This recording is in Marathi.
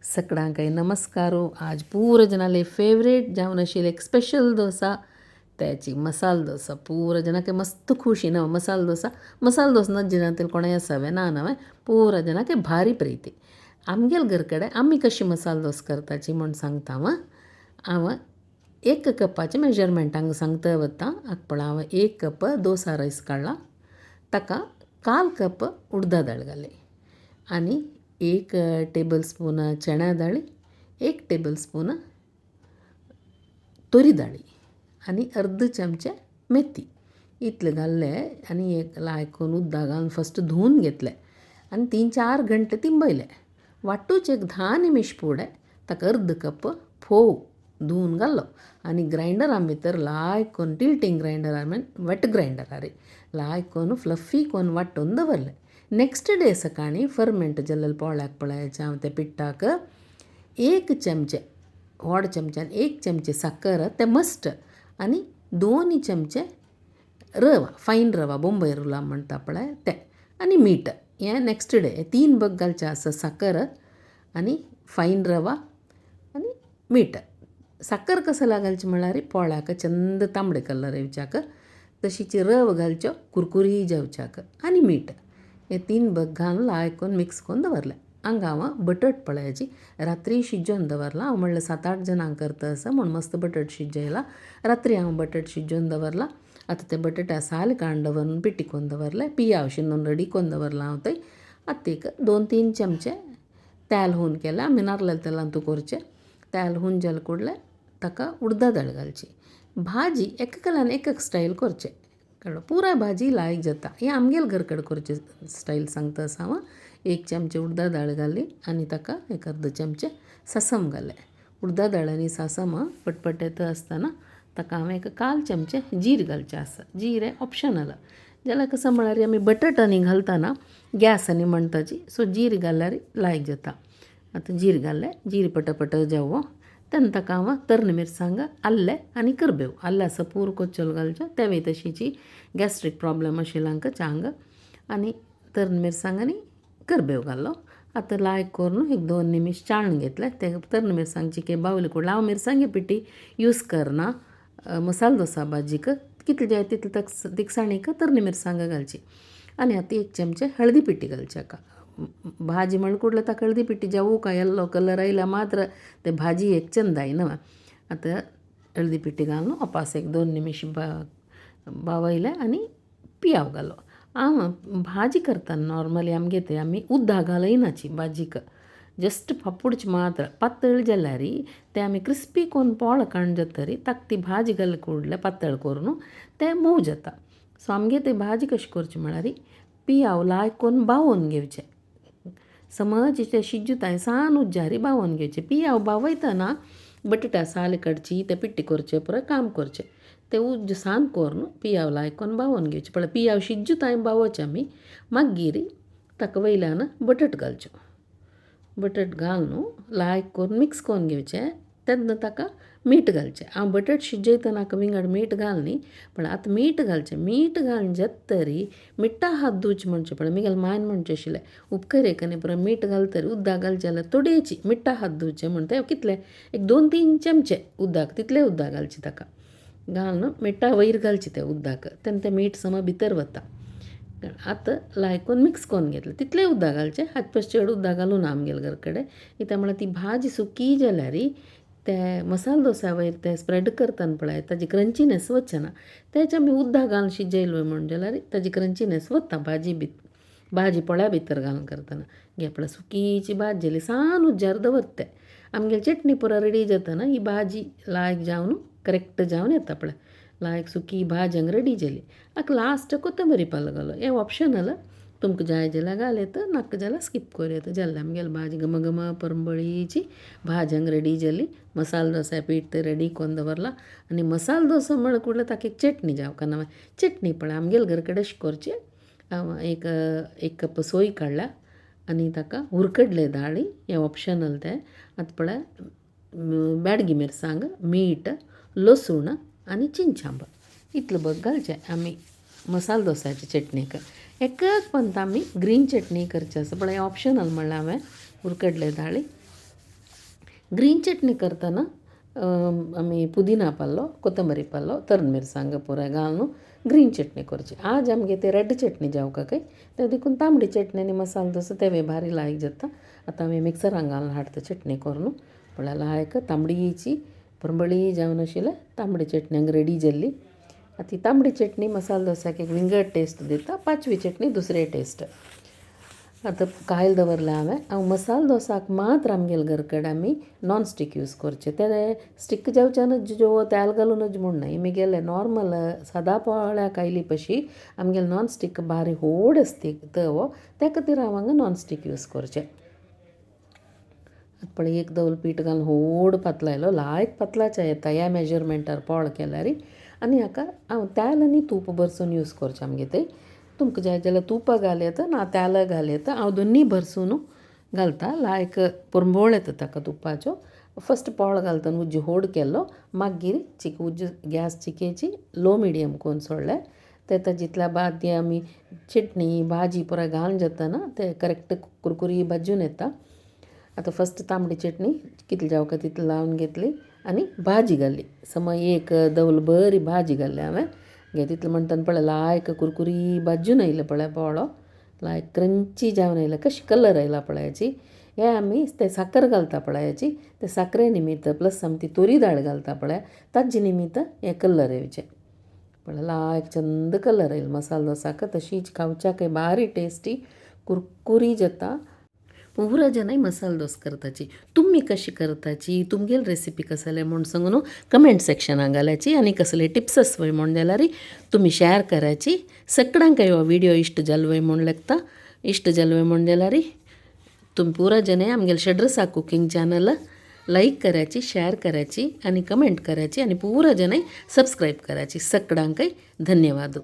सगळ्यांक नमस्कारो. आज पूर जनाले फेवरेट जावन आशिल्ले एक स्पेशल डोसा त्याची मसाला डोसा. पूर जनाके मस्त खुशी ना मसाला डोसा ना जिनातील कोणाय असावे ना नवे पूर जनाके भारी प्रीती. आमगेल घर कಡೆ आम्ही कशी मसाला डोस करताची म्हण सांगता हांव 1 कपाचे मेजरमेंट हांगा सांगता वता आकपळ हांव 1 कप डोसा रायस काडला. ताका 1/4 कप उडदा दाळ घाले आनी 1 टेबल स्पून चण्या दाळी, 1 टेबल स्पून तोरी दाळी आनी अर्द चमचे मेथी इतले घाल्ले आनी एक लायकून उदक घालून फस्ट धुवन घेतले आनी 3-4 घंटे तिंबयले. वाटूच एक 10 निमिष फुडें ताका अर्द कप फोव धुवन घालो आनी ग्रायंडरान भितर लायक करून टिल्टिंग ग्रायंडरार वेट ग्रायंडरार लायक करून फ्लफी करून वांटून दवरले. नेक्स्ट डे सकाळीं फर्मेंट जाल्ले पोळ्याक पळयाचे हांव त्या पिठाक 1 चमचे व्हड चमच्यान 1 चमचे साकर ते मस्ट आनी 2 चमचे रवा फायन रवा बॉम्बे रवा म्हणटा पळय ते आनी मीठ हें नेक्स्ट डे 3 बग घालचे आसा साकर आनी फायन रवा आनी मीठ. साकर कसाला घालची म्हळ्यार पोळ्याक चंद तांबडे कलर येवच्याक तशीच रव घालच्यो कुरकुरी जेवच्याक आनी मीठ हे 3 बग घालून लायक करून मिक्स करून दवरले. हांगा हांव बटाट पळयाची रात्री शिजोवन दवरला. हांव म्हणलें 7-8 जणांक करता आसा म्हूण मस्त बटाट शिजयला. रात्री हांव बटाट शिजोवन दवरला. आतां ते बटाटा साल काडून दवरून पिटी करून दवरले. पियाव शिनून रेडी करून दवरला हांव थंय. आतां एक 2-3 चमचे तेल हुवन केलें. आमी नारळाच्या तेलान तूं करचें. तेल हुवन जालें कुडलें ताका उडदा दाळ घालची. भाजी एकेकाल्यान एक स्टायल करचें कळ्ळें. पुराय भाजी लायक जाता. हें आमगेल घर कडेन करचें स्टायल सांगता आसा हांव. 1 चमचे उडदा दाळ घाली आनी ताका एक अर्द चमचे सासम घाले. उडदा दाळ आनी सासम पटपट येता आसतना ताका हांवें एक 1/4 चमचे जीर घालचें आसा. जीर हें ऑप्शनल जाल्यार कसं म्हळ्यार आमी बटाट आनी घालतना गॅस आनी म्हणटाची सो जीर घाल्यार लायक जाता. आतां जीर घालें. जीर पटपट जेवो तेन्ना ताका हांव तर्ण मिरसांग आल्लें आनी करबेव आल्ले आसा पूर कोच्चल घालचें तेवय तशीची गॅस्ट्रीक प्रॉब्लेम आशिल्ल्यांक चांग आनी तर्ण मिरसांग आनी करबेव घालो. आतां लायक करून एक 2 निमिष चाळून घेतले. ते तर्ण मिरसांगची के बावली कुडला. हांव मिरसांगे पिठी यूज करना मसाला डोसा भाजीक कितले जाय तितले तिखसाणीक तर्ण मिरसांग घालची आनी आतां 1 चमचे हळदी पिठी घालची हाका. भाजी म्हण कुडले ताका हळदी पिठी जावूं काय येल्लो कलर आयला मात्र ते भाजी एक चंद जायना. आतां हळदी पिठी घालून वापस एक 2 निमिष बावयले आनी पियाव घालो. हांव भाजी करतना नॉर्मली आमगे ते आमी उदक घालयनाची भाजीक जस्ट फापुडची मात्र पातळ जाल्यार ते आमी क्रिस्पी करून पोळ काडून जातरी ताका ती भाजी घाल कुडले पातळ करून ते मोव जाता. सो आमगे ते भाजी कशी करची म्हळ्यार पियाव लायक करून बावोवन घेवचे. समज ते शिजताय सान उज्जारी बावोवन घेवचे. पियाव बावयतना बटाटा साल काडची ते पिट्टी करचे पुरो काम करचें. ते उज्ज सान करून पियाव लायक करून बावोवन घेवचे पळय. पियाव शिजताय बावोवचे आमी मागीर ताका वयल्यान बटाट घालच्यो. बटाट घालून लायक करून मिक्स करून घेवचें. तेन्ना ताका मीठ घालचें. हांव बटाट शिजयतना विंगड मीठ घालनी पण आतां मीठ घालचें. मीठ घालून तरी मिठ्ठा हात धुवचे म्हणचे पळय. मिगेल मायन म्हणचे आशिल्लें उपकार एक आनी पुरो मीठ घालतरी उदक घालचें जाल्यार थोडेची मिठ्ठा हात धुवचे म्हणटा कितले एक 2-3 चमचे उदक तितलें उदक घालचें ताका घालून मिठ्ठा वयर घालचें तें उदक तेन्ना तें मीठ सम भितर वता. आतां लायक करून मिक्स करून घेतलें तितलें उदक घालचें. हात चड उदक घालून आमगेल घर कडेन कित्याक म्हळ्यार ती भाजी सुकी जाल्यार ते मसाला डोसा वयर ते स्प्रेड करतना पळय ताजी क्रंचीनेस वचना. तेचे आमी उदक घालून शिजयलो म्हण जाल्यार ताजी क्रंचीनेस वता भाजी पोळ्या भितर घालून करतना. घे पळय सुकीची भाजी जाली सान उज्जार दवरते. आमगेली चटणी पुरो रेडी जातना ही भाजी लायक जावन करेक्ट जावन येता पळय. लायक सुकी भाजी हांगा रेडी जाली. हाका लास्ट कोथंबरी पालो घालो. हें ऑप्शनल तुमकां जाय जाल्यार घालयत नाका जाल्यार स्कीप करूं जाल्यार आमगेली भाजी घम परंबळीची भाजी हांगा रेडी जाली. मसाला डोसा पीठ ते रेडी करून दवरला आनी मसाला डोसा म्हण कुडले ताका एक चटणी जावं ना. चटणी पळय आमगेले घर कडेन अशें करचें. हांव एक कप सोय काडल्या आनी ताका हुरकडले दाळी हें ऑप्शनल ते. आतां पळय बेडगी मिरसांग मीठ लसूण आनी चिंचांब इतलें बग घालचें आमी मसाला डोसाची चटणीक. एकच पंत आमी ग्रीन चटणी करची आसा पळय ऑप्शनल म्हणल्यार हांवें हुरकडले दाळी ग्रीन चटणी करतना आमी पुदिना पालो कोथंबरी पालो तरण मिरसांग पुराय घालून ग्रीन चटणी करची. आज आमगे ते रेड चटणी जावका काय ते देखून तांबडी चटणी आनी मसालो तसो तेवे भारी लायक जाता. आतां आमी मिक्सरान घालून हाडटा चटणी करून म्हळ्यार लायक तांबडीची परंबळी जावन आशिल्लें तांबडी चटणी हांगा रेडी जाल्ली. ती तांबडी चटणी मसालो डोसाक एक विंगड टेस्ट दिता, पाचवी चटणी दुसरे टेस्ट. आतां कायल दवरला हांव मसालो डोसाक मात्र आमगेले घरकडेन आमी नॉन स्टीक यूज करचे. ते स्टीक जावच्यानच जो तेल घालूनच म्हूण न्हय, आमगेले नॉर्मल सादा पोळ्या कायली पशी आमगेले नॉन स्टीक बारी व्हड आसता तवो, त्या खातीर हांव हांगा नॉन स्टीक यूज करचें. पळय एक दवल पीठ घालून व्हड पातलायलो लायक पातलाचे येता ह्या मेजरमेंटार पोळ केल्यार. आनी हाका हांव तेल आनी तूप भरसून यूज करचें आमगे थंय. तुमकां जाय जाल्यार तुपां घाल येता ना तेल घाल येता. हांव दोनी भरसून घालता लायक परंबोळ येता ताका तुपाच्यो. फस्ट पोळ घालतना उज्जो व्हड केल्लो, मागीर उज्जो गॅस चिकेची लो मिडियम करून सोडलें. ते जितल्या बाद ती आमी चटणी भाजी पुराय घालून जेतना ते करेक्ट कुरकुरी भाजून येता. आतां फस्ट तांबडी चटणी कितली जावका तितली लावन घेतली आनी भाजी घाली. समज एक दवल बरी भाजी घाली हांवें घे तितलें म्हणटना पळय लायक कुरकुरी भाजून आयले पळय पोळो लायक क्रंची जावन आयला, कशी कलर आयला पळय हेची. हे आमी ते साकर घालता पळय हेची, ते साकरे निमित्त प्लस आमी ती तोरी दाळ घालता पळय ताजे निमित्त हे कलर येवचे पळय लायक चंद कलर येयला मसालो डोसाक. तशीच खावच्याक बारी टेस्टी कुरकुरी जाता. पुरा जनाय मसालो डोस करताची. तुमी कशी करताची, तुमगेली रेसिपी कसले म्हूण सांगून कमेंट सेक्शनाक घालाची आनी कसले टिप्स आसवय म्हूण जाल्यार तुमी शेअर कराची. सगळ्यांक हो व्हिडिओ इश्ट जालवय म्हूण लागता. इश्ट जालवय म्हूण जाल्यार तुमी पुरा जनाय आमगेले शेड्रसा कुकिंग चॅनल लाईक कराची, शेअर कराची आनी कमेंट कराची आनी पुरा जनाय सबस्क्राईब कराची. सगळ्यांक धन्यवाद.